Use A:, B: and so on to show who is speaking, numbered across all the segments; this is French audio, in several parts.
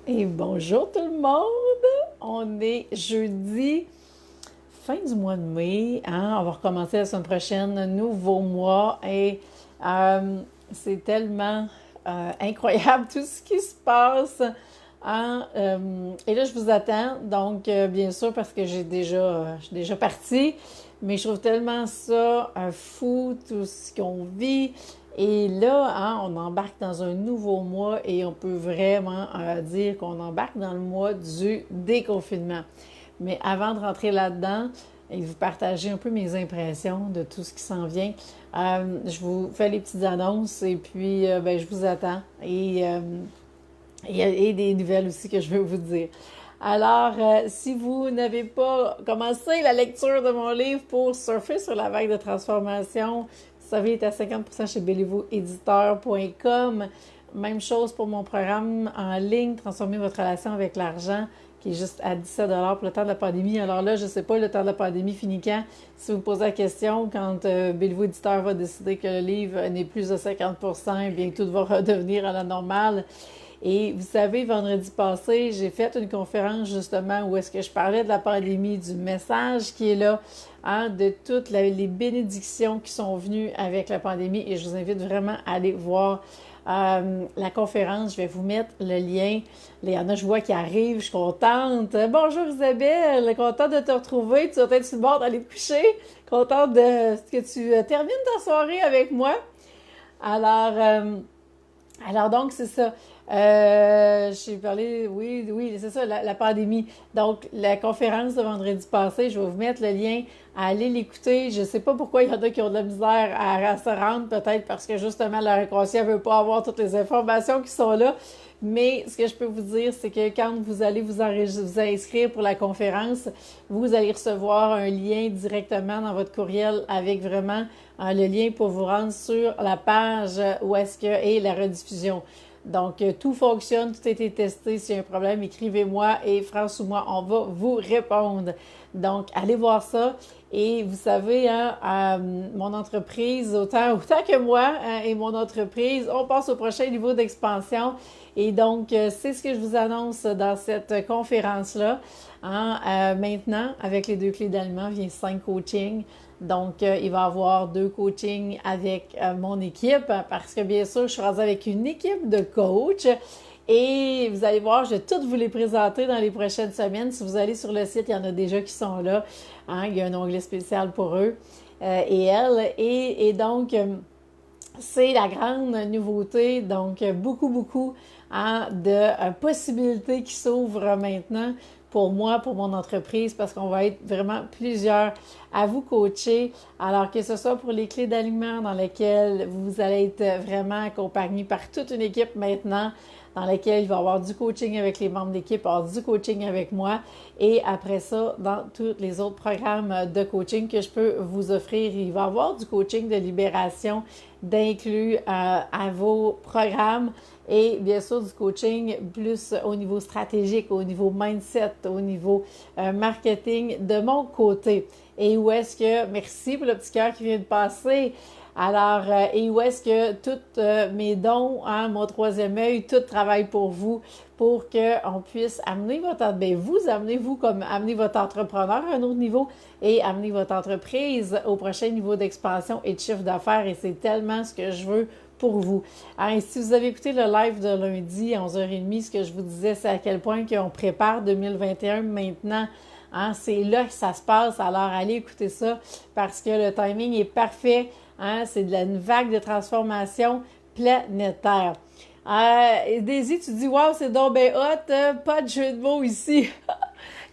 A: Et bonjour tout le monde! On est jeudi, fin du mois de mai, hein? On va recommencer la semaine prochaine, nouveau mois et c'est tellement incroyable tout ce qui se passe. Hein? Et là, je vous attends, donc bien sûr parce que je suis déjà partie, mais je trouve tellement ça fou, tout ce qu'on vit. Et là, hein, on embarque dans un nouveau mois et on peut vraiment dire qu'on embarque dans le mois du déconfinement. Mais avant de rentrer là-dedans et de vous partager un peu mes impressions de tout ce qui s'en vient, je vous fais les petites annonces et puis ben, je vous attends. Et des nouvelles aussi que je veux vous dire. Alors, si vous n'avez pas commencé la lecture de mon livre pour surfer sur la vague de transformation, vous savez, il est à 50% chez bellevueéditeur.com. Même chose pour mon programme en ligne, Transformer votre relation avec l'argent, qui est juste à 17 pour le temps de la pandémie. Alors là, je ne sais pas, le temps de la pandémie finit quand? Si vous me posez la question, quand Bellevue Éditeur va décider que le livre n'est plus à 50%, et bien tout va redevenir à la normale. Et vous savez, vendredi passé, j'ai fait une conférence justement où est-ce que je parlais de la pandémie, du message qui est là, hein, de toutes les bénédictions qui sont venues avec la pandémie. Et je vous invite vraiment à aller voir la conférence. Je vais vous mettre le lien. Il y en a, je vois qui arrivent, je suis contente. Bonjour Isabelle, contente de te retrouver. Tu vas être sur le bord d'aller te coucher. Contente que tu termines ta soirée avec moi. Alors, alors donc, c'est ça. J'ai parlé, oui, oui, c'est ça, la pandémie. Donc, la conférence de vendredi passé, je vais vous mettre le lien à aller l'écouter. Je ne sais pas pourquoi il y en a qui ont de la misère à se rendre, peut-être parce que justement leur inconscient ne veut pas avoir toutes les informations qui sont là. Mais ce que je peux vous dire, c'est que quand vous allez vous inscrire pour la conférence, vous allez recevoir un lien directement dans votre courriel avec vraiment le lien pour vous rendre sur la page où est-ce que est la rediffusion. Donc, tout fonctionne, tout a été testé. S'il y a un problème, écrivez-moi et France ou moi, on va vous répondre. Donc, allez voir ça. Et vous savez, hein, mon entreprise, autant que moi et mon entreprise, on passe au prochain niveau d'expansion. Et donc, c'est ce que je vous annonce dans cette conférence-là. Hein, maintenant, avec les 2 clés d'aliments, vient 5 coachings. Donc, il va y avoir 2 coachings avec mon équipe parce que bien sûr, je suis rendue avec une équipe de coachs et vous allez voir, je vais toutes vous les présenter dans les prochaines semaines. Si vous allez sur le site, il y en a déjà qui sont là. Hein, il y a un onglet spécial pour eux et elles. Et donc, c'est la grande nouveauté. Donc, beaucoup hein, de possibilités qui s'ouvrent maintenant pour moi, pour mon entreprise, parce qu'on va être vraiment plusieurs à vous coacher. Alors que ce soit pour les clés d'aliments dans lesquelles vous allez être vraiment accompagné par toute une équipe maintenant, dans laquelle il va y avoir du coaching avec les membres d'équipe, il va y avoir du coaching avec moi. Et après ça, dans tous les autres programmes de coaching que je peux vous offrir, il va y avoir du coaching de libération d'inclus à vos programmes et bien sûr du coaching plus au niveau stratégique, au niveau mindset, au niveau marketing de mon côté. Et où est-ce que, merci pour le petit cœur qui vient de passer, alors, et où est-ce que tous mes dons, hein, mon troisième œil, tout travaille pour vous, pour qu'on puisse amener amener votre entrepreneur à un autre niveau et amener votre entreprise au prochain niveau d'expansion et de chiffre d'affaires. Et c'est tellement ce que je veux pour vous. Alors, si vous avez écouté le live de lundi à 11h30, ce que je vous disais, c'est à quel point qu'on prépare 2021 maintenant. Hein, c'est là que ça se passe. Alors, allez écouter ça parce que le timing est parfait. Hein, c'est une vague de transformation planétaire. Daisy, tu dis, waouh, c'est donc bien hot, pas de jeu de mots ici.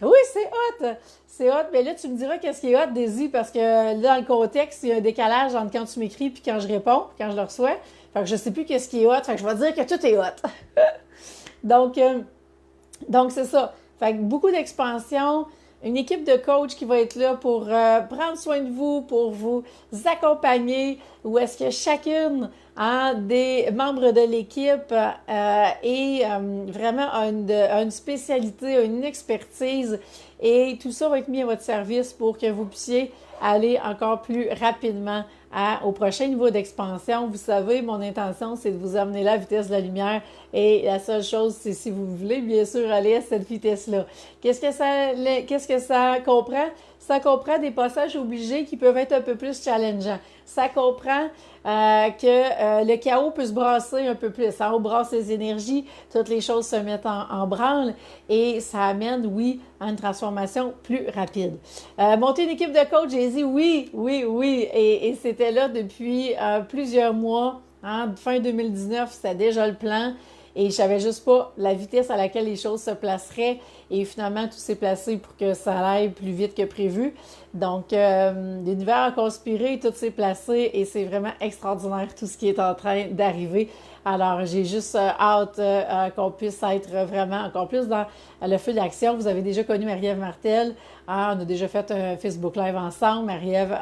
A: Oui, c'est hot. C'est hot. Mais là, tu me diras qu'est-ce qui est hot, Daisy, parce que là, dans le contexte, il y a un décalage entre quand tu m'écris et quand je réponds, quand je le reçois. Fait que je sais plus qu'est-ce qui est hot. Fait que je vais dire que tout est hot. donc, donc, c'est ça. Fait que beaucoup d'expansion, une équipe de coachs qui va être là pour prendre soin de vous, pour vous accompagner, où est-ce que chacune hein, des membres de l'équipe est vraiment une spécialité, une expertise et tout ça va être mis à votre service pour que vous puissiez aller encore plus rapidement au prochain niveau d'expansion. Vous savez, mon intention, c'est de vous amener là à la vitesse de la lumière et la seule chose, c'est si vous voulez, bien sûr, aller à cette vitesse-là. Qu'est-ce que ça comprend? Ça comprend des passages obligés qui peuvent être un peu plus challengeants. Ça comprend que le chaos peut se brasser un peu plus. On brasse les énergies, toutes les choses se mettent en branle et ça amène, oui, à une transformation plus rapide. Monter une équipe de coach, j'ai dit oui, oui, oui. Et c'était là depuis plusieurs mois. Fin 2019, c'était déjà le plan. Et je savais juste pas la vitesse à laquelle les choses se placeraient. Et finalement, tout s'est placé pour que ça aille plus vite que prévu. Donc, l'univers a conspiré, tout s'est placé et c'est vraiment extraordinaire tout ce qui est en train d'arriver. Alors, j'ai juste hâte qu'on puisse être vraiment encore plus dans le feu d'action. Vous avez déjà connu Marie-Ève Martel. On a déjà fait un Facebook Live ensemble. Marie-Ève,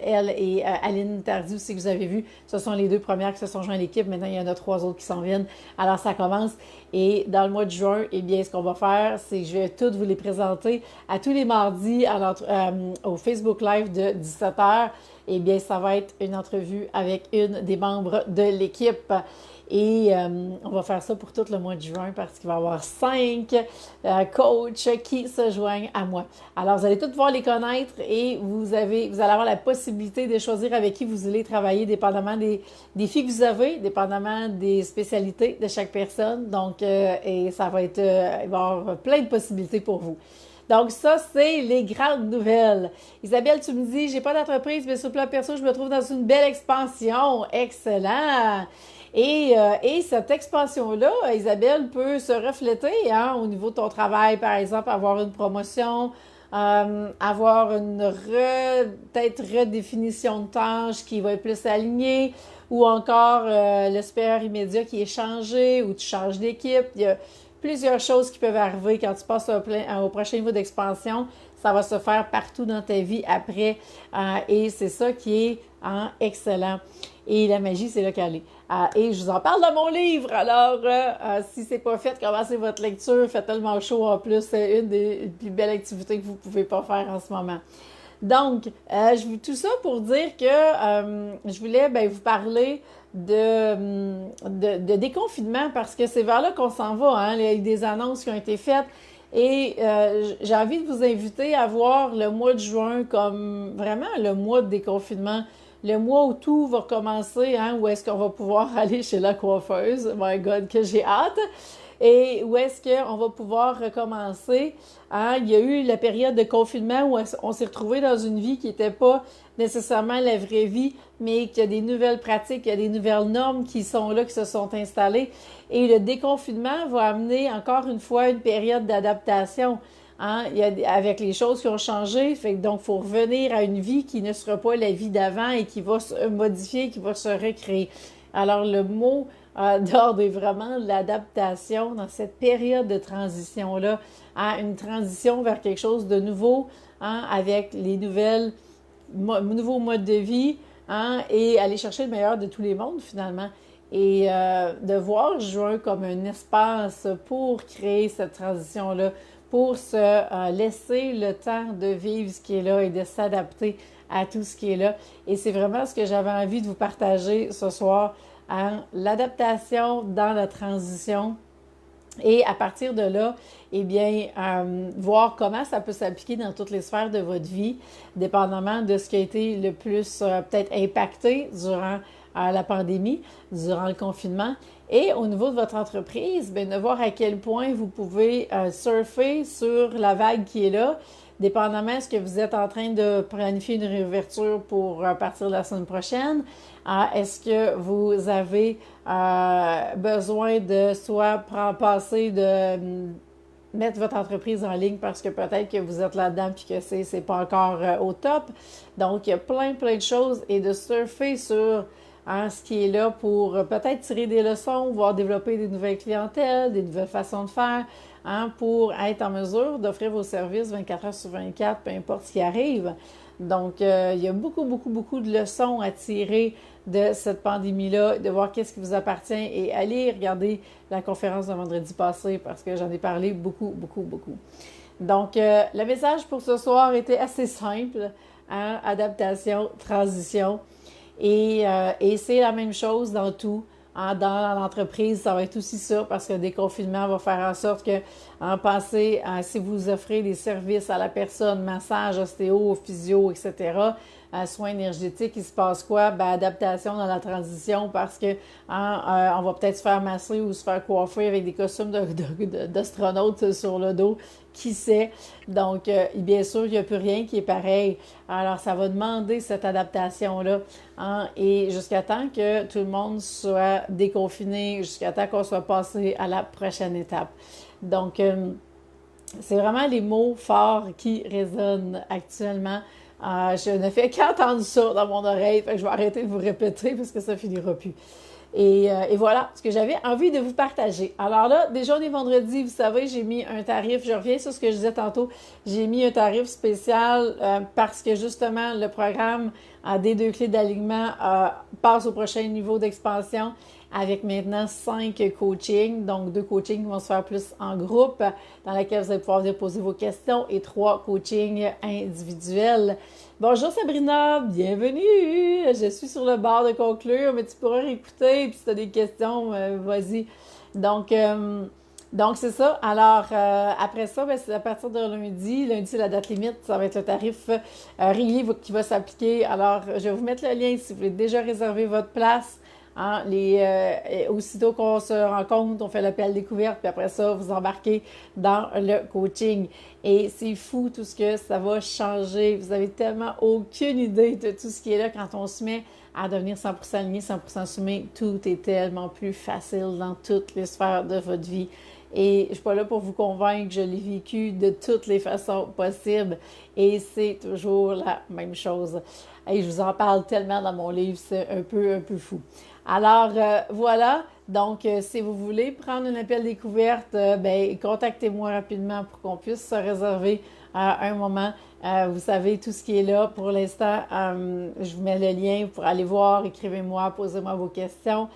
A: elle et Aline Tardy aussi que vous avez vu. Ce sont les deux premières qui se sont joints à l'équipe. Maintenant, il y en a 3 autres qui s'en viennent. Alors, ça commence. Et dans le mois de juin, eh bien, ce qu'on va faire, c'est que je vais toutes vous les présenter à tous les mardis au Facebook Live de 17h. Eh bien, ça va être une entrevue avec une des membres de l'équipe. Et on va faire ça pour tout le mois de juin parce qu'il va y avoir 5 coachs qui se joignent à moi. Alors, vous allez tous pouvoir les connaître et vous allez avoir la possibilité de choisir avec qui vous allez travailler, dépendamment des défis que vous avez, dépendamment des spécialités de chaque personne. Donc, et ça va être, il va y avoir plein de possibilités pour vous. Donc, ça, c'est les grandes nouvelles. Isabelle, tu me dis, j'ai pas d'entreprise, mais sur le plan perso, je me trouve dans une belle expansion. Excellent! Et cette expansion-là, Isabelle, peut se refléter au niveau de ton travail, par exemple, avoir une promotion, avoir une peut-être redéfinition de tâches qui va être plus alignée, ou encore le supérieur immédiat qui est changé, ou tu changes d'équipe. Il y a plusieurs choses qui peuvent arriver quand tu passes au prochain niveau d'expansion. Ça va se faire partout dans ta vie après. Et c'est ça qui est excellent. Et la magie, c'est là qu'elle est. Et je vous en parle dans mon livre. Alors, si c'est pas fait, commencez votre lecture. Faites tellement chaud en plus. C'est une des plus belles activités que vous pouvez pas faire en ce moment. Donc, tout ça pour dire que je voulais vous parler de déconfinement parce que c'est vers là qu'on s'en va. Il y a eu des annonces qui ont été faites et j'ai envie de vous inviter à voir le mois de juin comme vraiment le mois de déconfinement. Le mois où tout va recommencer, où est-ce qu'on va pouvoir aller chez la coiffeuse. My God, que j'ai hâte! Et où est-ce qu'on va pouvoir recommencer? Il y a eu la période de confinement où on s'est retrouvé dans une vie qui n'était pas nécessairement la vraie vie, mais qu'il y a des nouvelles pratiques, il y a des nouvelles normes qui sont là, qui se sont installées. Et le déconfinement va amener encore une fois une période d'adaptation. Avec les choses qui ont changé, donc il faut revenir à une vie qui ne sera pas la vie d'avant et qui va se modifier, qui va se recréer. Alors le mot d'ordre est vraiment l'adaptation dans cette période de transition-là, une transition vers quelque chose de nouveau, avec les nouveaux modes de vie, et aller chercher le meilleur de tous les mondes finalement. Et de voir juin comme un espace pour créer cette transition-là, pour se laisser le temps de vivre ce qui est là et de s'adapter à tout ce qui est là. Et c'est vraiment ce que j'avais envie de vous partager ce soir, l'adaptation dans la transition. Et à partir de là, eh bien, voir comment ça peut s'appliquer dans toutes les sphères de votre vie, dépendamment de ce qui a été le plus peut-être impacté durant la pandémie, durant le confinement. Et au niveau de votre entreprise, de voir à quel point vous pouvez surfer sur la vague qui est là, dépendamment est-ce que vous êtes en train de planifier une réouverture pour partir de la semaine prochaine. Est-ce que vous avez besoin de soit passer de mettre votre entreprise en ligne parce que peut-être que vous êtes là-dedans puis que c'est pas encore au top. Donc, il y a plein de choses et de surfer sur ce qui est là pour peut-être tirer des leçons, voire développer des nouvelles clientèles, des nouvelles façons de faire, pour être en mesure d'offrir vos services 24 heures sur 24, peu importe ce qui arrive. Donc, il y a beaucoup de leçons à tirer de cette pandémie-là, de voir qu'est-ce qui vous appartient et allez regarder la conférence de vendredi passé parce que j'en ai parlé beaucoup. Donc, le message pour ce soir était assez simple. hein, adaptation, transition. Et c'est la même chose dans tout. Hein, dans l'entreprise, ça va être aussi ça, parce que le déconfinement va faire en sorte que, en passé, si vous offrez des services à la personne, massage, ostéo, physio, etc., soins énergétiques, il se passe quoi? Ben, adaptation dans la transition, parce que on va peut-être se faire masser ou se faire coiffer avec des costumes d'astronautes sur le dos, qui sait? Donc, bien sûr, il n'y a plus rien qui est pareil. Alors, ça va demander cette adaptation-là, hein, et jusqu'à temps que tout le monde soit déconfiné, jusqu'à temps qu'on soit passé à la prochaine étape. Donc, c'est vraiment les mots forts qui résonnent actuellement. Je ne fais qu'entendre ça dans mon oreille, fait que je vais arrêter de vous répéter parce que ça finira plus. Et voilà ce que j'avais envie de vous partager. Alors là, déjà on est vendredi, vous savez, j'ai mis un tarif, je reviens sur ce que je disais tantôt, j'ai mis un tarif spécial parce que justement le programme des 2 clés d'alignement passe au prochain niveau d'expansion avec maintenant 5 coachings, donc 2 coachings qui vont se faire plus en groupe, dans lesquels vous allez pouvoir venir poser vos questions, et 3 coachings individuels. Bonjour Sabrina, bienvenue! Je suis sur le bord de conclure, mais tu pourras réécouter, puis si tu as des questions, vas-y. Donc c'est ça. Alors, après ça, ben, c'est à partir de lundi. Lundi, c'est la date limite. Ça va être le tarif régulier qui va s'appliquer. Alors, je vais vous mettre le lien si vous voulez déjà réserver votre place. Hein, aussitôt qu'on se rencontre, on fait l'appel découverte, puis après ça, vous embarquez dans le coaching. Et c'est fou tout ce que ça va changer. Vous avez tellement aucune idée de tout ce qui est là quand on se met à devenir 100% aligné, 100% assumé. Tout est tellement plus facile dans toutes les sphères de votre vie. Et je suis pas là pour vous convaincre, je l'ai vécu de toutes les façons possibles et c'est toujours la même chose. Et je vous en parle tellement dans mon livre, c'est un peu fou. Alors, voilà. Donc, si vous voulez prendre un appel découverte, ben, contactez-moi rapidement pour qu'on puisse se réserver un moment. Vous savez tout ce qui est là. Pour l'instant, je vous mets le lien pour aller voir. Écrivez-moi, posez-moi vos questions.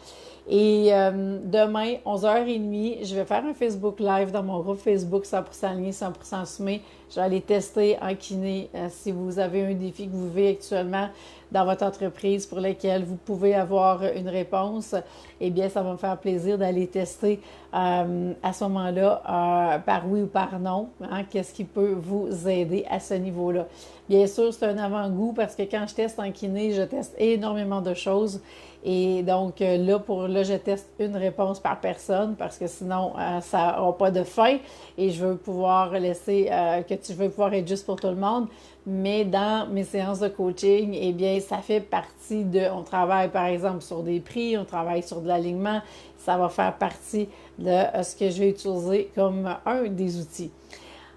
A: Et demain, 11h30, je vais faire un Facebook Live dans mon groupe Facebook 100% aligné, 100% assumé. Je vais aller tester en kiné si vous avez un défi que vous vivez actuellement dans votre entreprise pour lequel vous pouvez avoir une réponse. Eh bien, ça va me faire plaisir d'aller tester à ce moment-là par oui ou par non. Hein, qu'est-ce qui peut vous aider à ce niveau-là? Bien sûr, c'est un avant-goût parce que quand je teste en kiné, je teste énormément de choses. Et donc, là, je teste une réponse par personne parce que sinon, ça n'aura pas de fin et je veux pouvoir laisser, je veux pouvoir être juste pour tout le monde. Mais dans mes séances de coaching, eh bien, ça fait partie on travaille par exemple sur des prix, on travaille sur de l'alignement. Ça va faire partie de ce que je vais utiliser comme un des outils.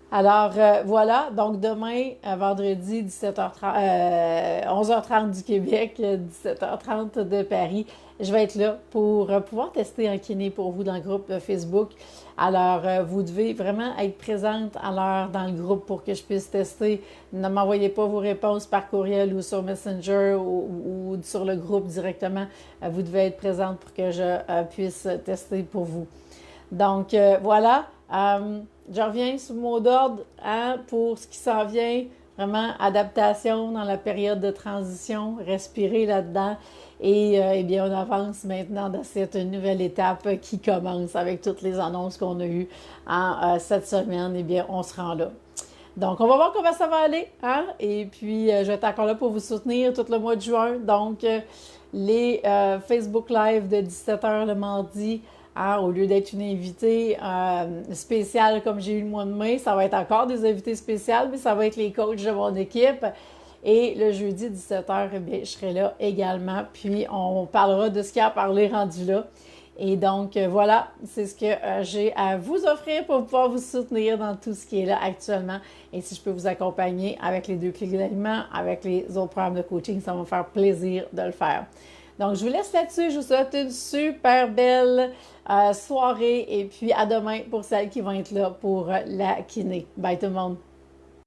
A: Alors, voilà, donc demain, vendredi, 11h30 du Québec, 17h30 de Paris, je vais être là pour pouvoir tester un kiné pour vous dans le groupe Facebook. Alors, vous devez vraiment être présente à l'heure dans le groupe pour que je puisse tester. Ne m'envoyez pas vos réponses par courriel ou sur Messenger ou sur le groupe directement. Vous devez être présente pour que je puisse tester pour vous. Donc, voilà. Je reviens sur le mot d'ordre pour ce qui s'en vient, vraiment adaptation dans la période de transition, respirer là-dedans et eh bien on avance maintenant dans cette nouvelle étape qui commence avec toutes les annonces qu'on a eues cette semaine, eh bien on se rend là. Donc on va voir comment ça va aller, hein? Et puis je vais être encore là pour vous soutenir tout le mois de juin, donc les Facebook Live de 17h le mardi. Hein, au lieu d'être une invitée spéciale comme j'ai eu le mois de mai, ça va être encore des invités spéciales, mais ça va être les coachs de mon équipe. Et le jeudi 17h, eh bien, je serai là également. Puis, on parlera de ce qu'il y a à parler rendu là. Et donc, voilà, c'est ce que j'ai à vous offrir pour pouvoir vous soutenir dans tout ce qui est là actuellement. Et si je peux vous accompagner avec les 2 clés d'alignement, avec les autres programmes de coaching, ça va me faire plaisir de le faire. Donc, je vous laisse là-dessus. Je vous souhaite une super belle soirée et puis à demain pour celles qui vont être là pour la kiné. Bye tout le monde!